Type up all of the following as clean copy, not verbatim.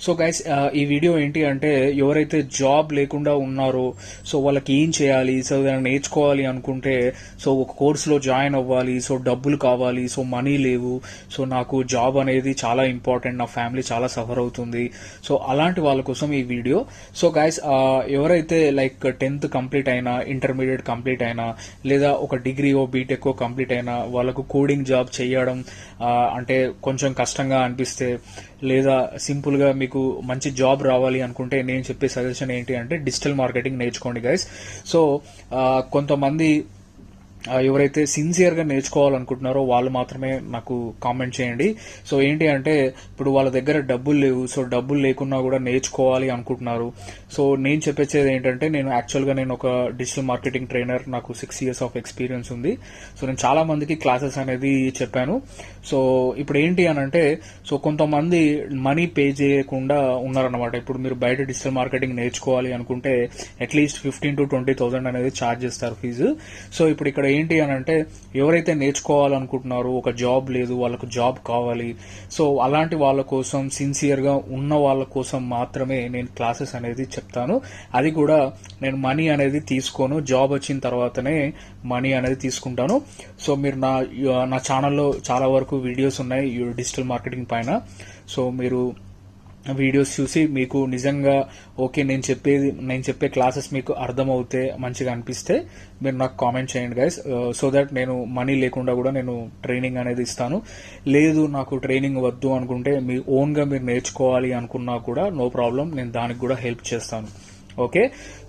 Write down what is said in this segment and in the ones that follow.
So guys, ఈ video ఏంటి అంటే ఎవరైతే జాబ్ లేకుండా ఉన్నారో సో వాళ్ళకి ఏం చేయాలి, సో ఏదైనా నేర్చుకోవాలి అనుకుంటే సో ఒక కోర్సులో జాయిన్ అవ్వాలి, సో డబ్బులు కావాలి, సో మనీ లేవు, సో నాకు జాబ్ అనేది చాలా ఇంపార్టెంట్, నా ఫ్యామిలీ చాలా సఫర్ అవుతుంది, సో అలాంటి వాళ్ళ కోసం ఈ వీడియో. సో గైస్, ఎవరైతే లైక్ 10th కంప్లీట్ అయినా, ఇంటర్మీడియట్ కంప్లీట్ అయినా, లేదా ఒక డిగ్రీ బీటెక్ కంప్లీట్ అయినా వాళ్ళకు కోడింగ్ జాబ్ చేయడం అంటే కొంచెం కష్టంగా అనిపిస్తే, లేదా సింపుల్ గా మీకు మంచి జాబ్ రావాలి అనుకుంటే నేను చెప్పే సజెషన్ ఏంటి అంటే డిజిటల్ మార్కెటింగ్ నేర్చుకోండి గైస్. సో కొంతమంది ఎవరైతే సిన్సియర్ గా నేర్చుకోవాలనుకుంటున్నారో వాళ్ళు మాత్రమే నాకు కామెంట్ చేయండి. సో ఏంటి అంటే ఇప్పుడు వాళ్ళ దగ్గర డబ్బులు లేవు, సో డబ్బులు లేకున్నా కూడా నేర్చుకోవాలి అనుకుంటున్నారు. సో నేను చెప్పేది ఏంటంటే నేను యాక్చువల్ గా నేను ఒక డిజిటల్ మార్కెటింగ్ ట్రైనర్, నాకు 6 years ఆఫ్ ఎక్స్పీరియన్స్ ఉంది. సో నేను చాలా మందికి క్లాసెస్ అనేది చెప్పాను. సో ఇప్పుడు ఏంటి అని అంటే సో కొంతమంది మనీ పే చేయకుండా ఉన్నారన్నమాట. ఇప్పుడు మీరు బయట డిజిటల్ మార్కెటింగ్ నేర్చుకోవాలి అనుకుంటే అట్లీస్ట్ 15,000 to 20,000 అనేది ఛార్జ్ చేస్తారు ఫీజు. సో ఇప్పుడు ఇక్కడ ఏంటి అని అంటే ఎవరైతే నేర్చుకోవాలనుకుంటున్నారో ఒక జాబ్ లేదు, వాళ్ళకు జాబ్ కావాలి, సో అలాంటి వాళ్ళ కోసం, సిన్సియర్ గా ఉన్న వాళ్ళ కోసం మాత్రమే నేను క్లాసెస్ అనేది చెప్తాను. అది కూడా నేను మనీ అనేది తీసుకోను, జాబ్ వచ్చిన తర్వాతనే మనీ అనేది తీసుకుంటాను. సో మీరు నా ఛానల్లో చాలా వరకు వీడియోస్ ఉన్నాయి డిజిటల్ మార్కెటింగ్ పైన. సో మీరు వీడియోస్ చూసి మీకు నిజంగా ఓకే నేను చెప్పే క్లాసెస్ మీకు అర్థమవుతే, మంచిగా అనిపిస్తే మీరు నాకు కామెంట్ చేయండి గైస్. సో దట్ నేను మనీ లేకుండా కూడా నేను ట్రైనింగ్ అనేది ఇస్తాను. లేదు నాకు ట్రైనింగ్ వద్దు అనుకుంటే మీ ఓన్ గా మీరు నేర్చుకోవాలి అనుకున్నా కూడా నో ప్రాబ్లం, నేను దానికి కూడా హెల్ప్ చేస్తాను. ఓకే,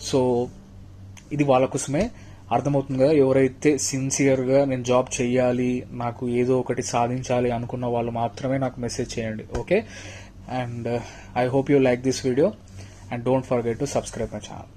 సో ఇది వాళ్ళ కోసమే. అర్థమవుతుంది కదా, ఎవరైతే సిన్సియర్ గా నేను జాబ్ చెయ్యాలి, నాకు ఏదో ఒకటి సాధించాలి అనుకున్న వాళ్ళు మాత్రమే నాకు మెసేజ్ చేయండి. Okay, and I hope you like this video, and don't forget to subscribe my channel.